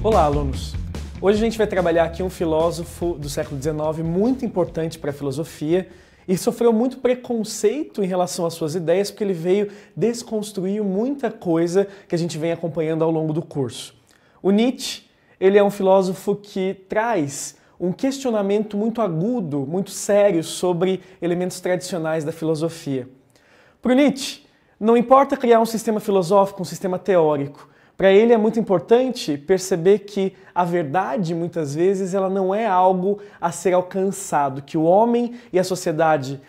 Olá, alunos! Hoje a gente vai trabalhar aqui um filósofo do século XIX muito importante para a filosofia e sofreu muito preconceito em relação às suas ideias porque ele veio desconstruir muita coisa que a gente vem acompanhando ao longo do curso. O Nietzsche, ele é um filósofo que traz um questionamento muito agudo, muito sério sobre elementos tradicionais da filosofia. Para o Nietzsche, não importa criar um sistema filosófico, um sistema teórico. Para ele é muito importante perceber que a verdade, muitas vezes, ela não é algo a ser alcançado, que o homem e a sociedade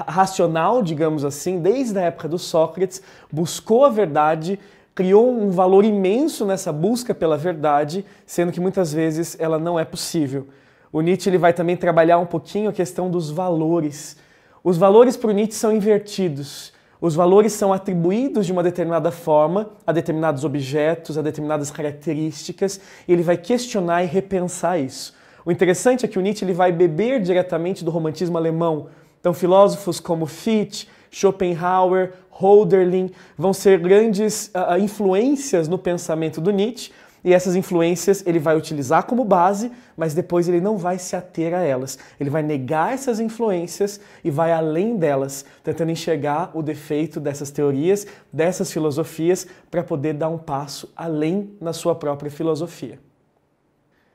racional, digamos assim, desde a época do Sócrates, buscou a verdade, criou um valor imenso nessa busca pela verdade, sendo que muitas vezes ela não é possível. O Nietzsche ele vai também trabalhar um pouquinho a questão dos valores. Os valores para o Nietzsche são invertidos. Os valores são atribuídos de uma determinada forma a determinados objetos, a determinadas características, e ele vai questionar e repensar isso. O interessante é que o Nietzsche ele vai beber diretamente do romantismo alemão. Então, filósofos como Fichte, Schopenhauer, Hölderlin vão ser grandes influências no pensamento do Nietzsche, e essas influências ele vai utilizar como base, mas depois ele não vai se ater a elas. Ele vai negar essas influências e vai além delas, tentando enxergar o defeito dessas teorias, dessas filosofias, para poder dar um passo além na sua própria filosofia.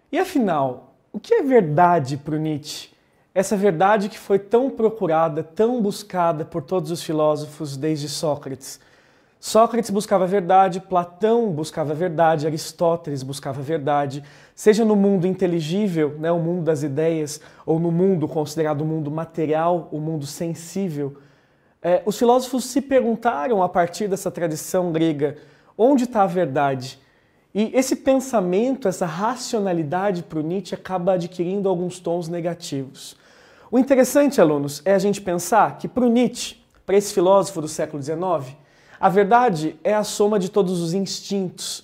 E afinal, o que é verdade para o Nietzsche? Essa verdade que foi tão procurada, tão buscada por todos os filósofos desde Sócrates. Sócrates buscava a verdade, Platão buscava a verdade, Aristóteles buscava a verdade, seja no mundo inteligível, o mundo das ideias, ou no mundo considerado o mundo material, o mundo sensível. Os filósofos se perguntaram a partir dessa tradição grega, onde está a verdade? E esse pensamento, essa racionalidade para o Nietzsche acaba adquirindo alguns tons negativos. O interessante, alunos, é a gente pensar que para o Nietzsche, para esse filósofo do século XIX, a verdade é a soma de todos os instintos.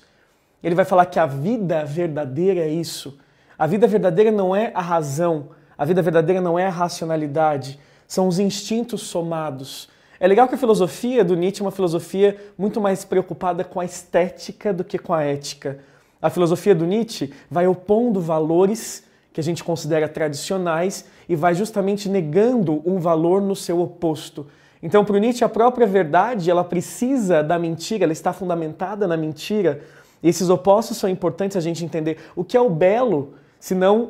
Ele vai falar que a vida verdadeira é isso. A vida verdadeira não é a razão, a vida verdadeira não é a racionalidade, são os instintos somados. É legal que a filosofia do Nietzsche é uma filosofia muito mais preocupada com a estética do que com a ética. A filosofia do Nietzsche vai opondo valores que a gente considera tradicionais e vai justamente negando um valor no seu oposto. Então, para o Nietzsche, a própria verdade, ela precisa da mentira, ela está fundamentada na mentira. E esses opostos são importantes a gente entender o que é o belo, senão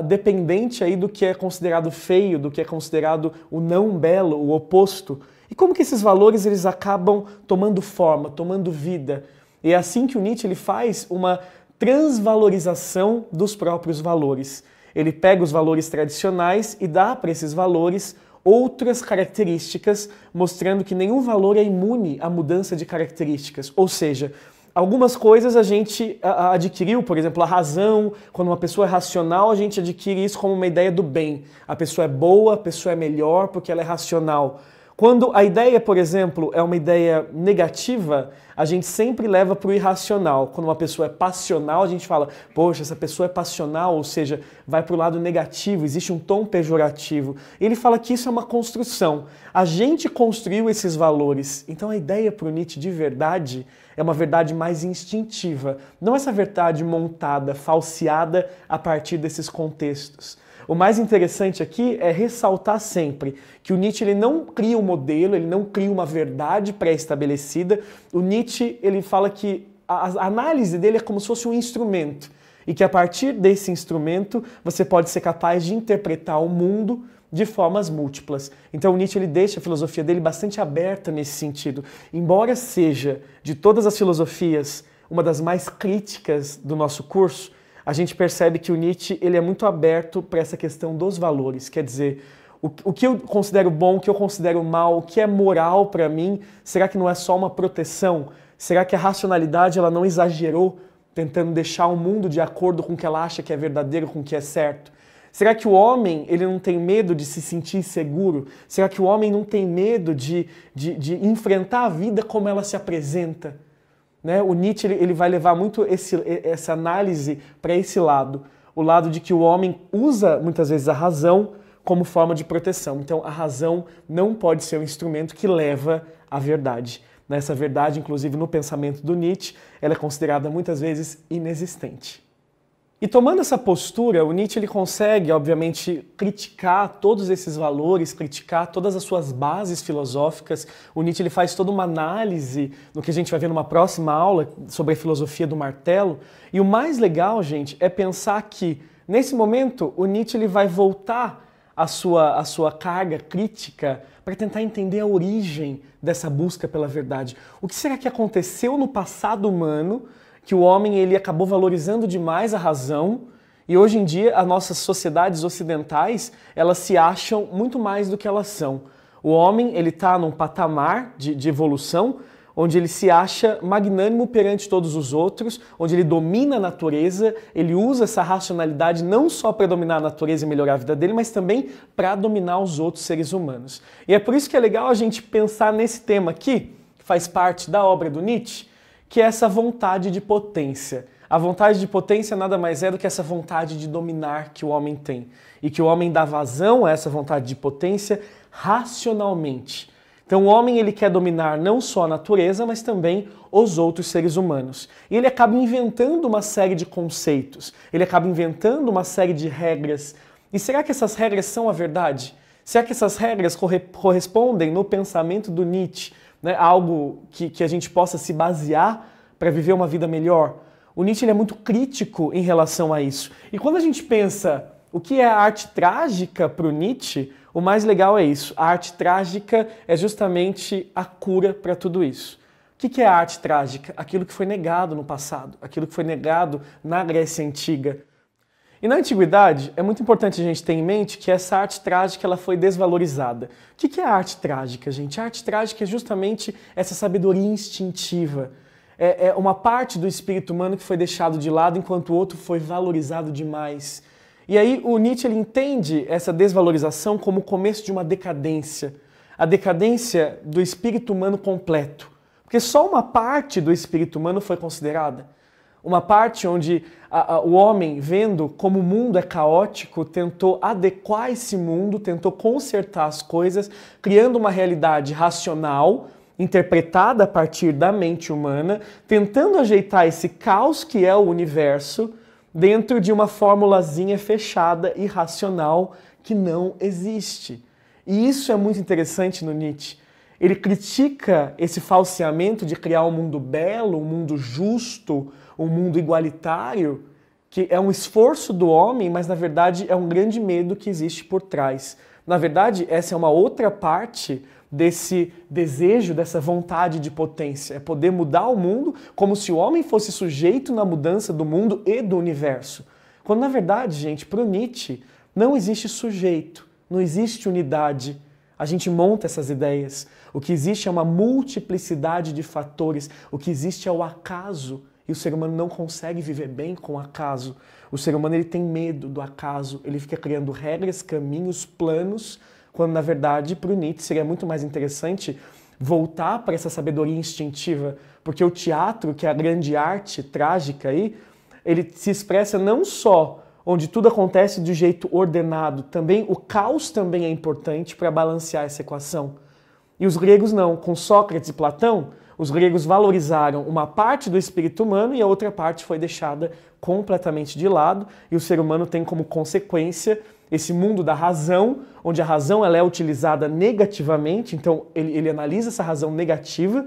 dependente aí do que é considerado feio, do que é considerado o não belo, o oposto. E como que esses valores eles acabam tomando forma, tomando vida. E é assim que o Nietzsche ele faz uma transvalorização dos próprios valores. Ele pega os valores tradicionais e dá para esses valores outras características, mostrando que nenhum valor é imune à mudança de características. Ou seja, algumas coisas a gente adquiriu, por exemplo, a razão. Quando uma pessoa é racional, a gente adquire isso como uma ideia do bem. A pessoa é boa, a pessoa é melhor porque ela é racional. Quando a ideia, por exemplo, é uma ideia negativa, a gente sempre leva para o irracional. Quando uma pessoa é passional, a gente fala, poxa, essa pessoa é passional, ou seja, vai para o lado negativo, existe um tom pejorativo. Ele fala que isso é uma construção. A gente construiu esses valores. Então a ideia para o Nietzsche de verdade é uma verdade mais instintiva, não essa verdade montada, falseada a partir desses contextos. O mais interessante aqui é ressaltar sempre que o Nietzsche ele não cria um modelo, ele não cria uma verdade pré-estabelecida. O Nietzsche ele fala que a análise dele é como se fosse um instrumento e que a partir desse instrumento você pode ser capaz de interpretar o mundo de formas múltiplas. Então o Nietzsche ele deixa a filosofia dele bastante aberta nesse sentido. Embora seja, de todas as filosofias, uma das mais críticas do nosso curso, a gente percebe que o Nietzsche ele é muito aberto para essa questão dos valores. Quer dizer, o que eu considero bom, o que eu considero mal, o que é moral para mim, será que não é só uma proteção? Será que a racionalidade ela não exagerou, tentando deixar o mundo de acordo com o que ela acha que é verdadeiro, com o que é certo? Será que o homem ele não tem medo de se sentir seguro? Será que o homem não tem medo de enfrentar a vida como ela se apresenta? O Nietzsche ele vai levar muito essa análise para esse lado, o lado de que o homem usa muitas vezes a razão como forma de proteção. Então a razão não pode ser um instrumento que leva à verdade. Essa verdade, inclusive no pensamento do Nietzsche, ela é considerada muitas vezes inexistente. E tomando essa postura, o Nietzsche ele consegue, obviamente, criticar todos esses valores, criticar todas as suas bases filosóficas. O Nietzsche ele faz toda uma análise no que a gente vai ver numa próxima aula sobre a filosofia do martelo. E o mais legal, gente, é pensar que, nesse momento, o Nietzsche ele vai voltar a sua carga crítica para tentar entender a origem dessa busca pela verdade. O que será que aconteceu no passado humano que o homem ele acabou valorizando demais a razão e hoje em dia as nossas sociedades ocidentais elas se acham muito mais do que elas são. O homem ele está num patamar de evolução onde ele se acha magnânimo perante todos os outros, onde ele domina a natureza, ele usa essa racionalidade não só para dominar a natureza e melhorar a vida dele, mas também para dominar os outros seres humanos. E é por isso que é legal a gente pensar nesse tema aqui, que faz parte da obra do Nietzsche, que é essa vontade de potência. A vontade de potência nada mais é do que essa vontade de dominar que o homem tem. E que o homem dá vazão a essa vontade de potência racionalmente. Então o homem ele quer dominar não só a natureza, mas também os outros seres humanos. E ele acaba inventando uma série de conceitos, ele acaba inventando uma série de regras. E será que essas regras são a verdade? Será que essas regras correspondem no pensamento do Nietzsche, né? Algo que a gente possa se basear para viver uma vida melhor? O Nietzsche ele é muito crítico em relação a isso. E quando a gente pensa o que é a arte trágica para o Nietzsche, o mais legal é isso. A arte trágica é justamente a cura para tudo isso. O que é a arte trágica? Aquilo que foi negado no passado, aquilo que foi negado na Grécia Antiga. E na Antiguidade, é muito importante a gente ter em mente que essa arte trágica ela foi desvalorizada. O que é a arte trágica, gente? A arte trágica é justamente essa sabedoria instintiva. É uma parte do espírito humano que foi deixado de lado enquanto o outro foi valorizado demais. E aí o Nietzsche ele entende essa desvalorização como o começo de uma decadência. A decadência do espírito humano completo. Porque só uma parte do espírito humano foi considerada. Uma parte onde o homem, vendo como o mundo é caótico, tentou adequar esse mundo, tentou consertar as coisas, criando uma realidade racional, interpretada a partir da mente humana, tentando ajeitar esse caos que é o universo, dentro de uma formulazinha fechada e racional que não existe. E isso é muito interessante no Nietzsche. Ele critica esse falseamento de criar um mundo belo, um mundo justo, um mundo igualitário, que é um esforço do homem, mas na verdade é um grande medo que existe por trás. Na verdade, essa é uma outra parte desse desejo, dessa vontade de potência. É poder mudar o mundo como se o homem fosse sujeito na mudança do mundo e do universo. Quando na verdade, gente, para o Nietzsche, não existe sujeito, não existe unidade. A gente monta essas ideias. O que existe é uma multiplicidade de fatores. O que existe é o acaso. E o ser humano não consegue viver bem com o acaso. O ser humano ele tem medo do acaso. Ele fica criando regras, caminhos, planos, quando na verdade para o Nietzsche seria muito mais interessante voltar para essa sabedoria instintiva, porque o teatro, que é a grande arte trágica aí, ele se expressa não só onde tudo acontece de jeito ordenado, também o caos também é importante para balancear essa equação. E os gregos não, com Sócrates e Platão, os gregos valorizaram uma parte do espírito humano e a outra parte foi deixada completamente de lado, e o ser humano tem como consequência esse mundo da razão, onde a razão ela é utilizada negativamente, então ele analisa essa razão negativa,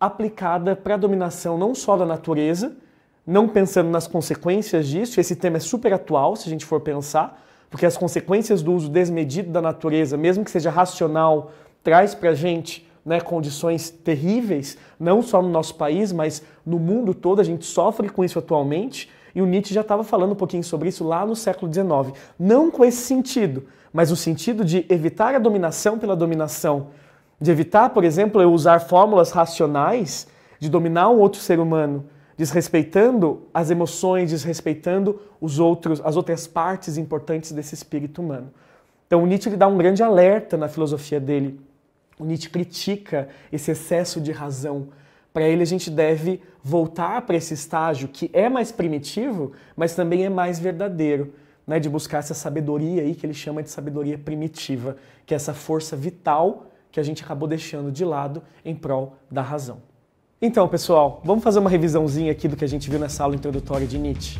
aplicada para a dominação não só da natureza, não pensando nas consequências disso. Esse tema é super atual, se a gente for pensar, porque as consequências do uso desmedido da natureza, mesmo que seja racional, traz para a gente, né, condições terríveis, não só no nosso país, mas no mundo todo. A gente sofre com isso atualmente. E o Nietzsche já estava falando um pouquinho sobre isso lá no século XIX. Não com esse sentido, mas o sentido de evitar a dominação pela dominação. De evitar, por exemplo, eu usar fórmulas racionais de dominar um outro ser humano, desrespeitando as emoções, desrespeitando as outras partes importantes desse espírito humano. Então o Nietzsche ele dá um grande alerta na filosofia dele. O Nietzsche critica esse excesso de razão. Para ele a gente deve voltar para esse estágio que é mais primitivo, mas também é mais verdadeiro, né? De buscar essa sabedoria aí que ele chama de sabedoria primitiva, que é essa força vital que a gente acabou deixando de lado em prol da razão. Então, pessoal, vamos fazer uma revisãozinha aqui do que a gente viu nessa aula introdutória de Nietzsche?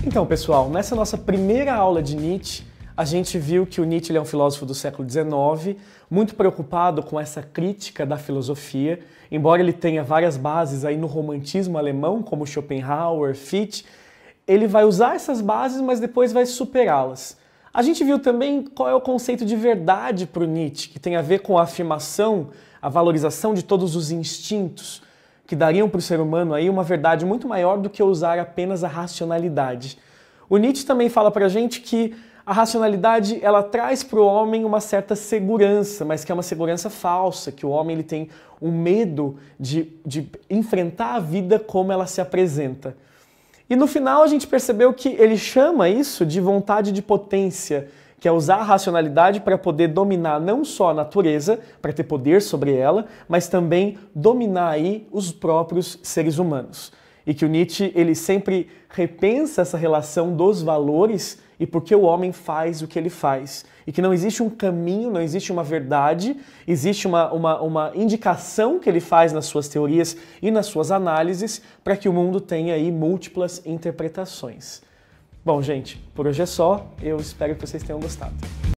Então, pessoal, nessa nossa primeira aula de Nietzsche, a gente viu que o Nietzsche é um filósofo do século XIX, muito preocupado com essa crítica da filosofia, embora ele tenha várias bases aí no romantismo alemão, como Schopenhauer, Fichte, ele vai usar essas bases, mas depois vai superá-las. A gente viu também qual é o conceito de verdade para o Nietzsche, que tem a ver com a afirmação, a valorização de todos os instintos, que dariam para o ser humano aí uma verdade muito maior do que usar apenas a racionalidade. O Nietzsche também fala para a gente que a racionalidade ela traz para o homem uma certa segurança, mas que é uma segurança falsa, que o homem ele tem um medo de enfrentar a vida como ela se apresenta. E no final a gente percebeu que ele chama isso de vontade de potência, que é usar a racionalidade para poder dominar não só a natureza, para ter poder sobre ela, mas também dominar aí os próprios seres humanos. E que o Nietzsche ele sempre repensa essa relação dos valores e por que o homem faz o que ele faz. E que não existe um caminho, não existe uma verdade, existe uma indicação que ele faz nas suas teorias e nas suas análises para que o mundo tenha aí múltiplas interpretações. Bom, gente, por hoje é só. Eu espero que vocês tenham gostado.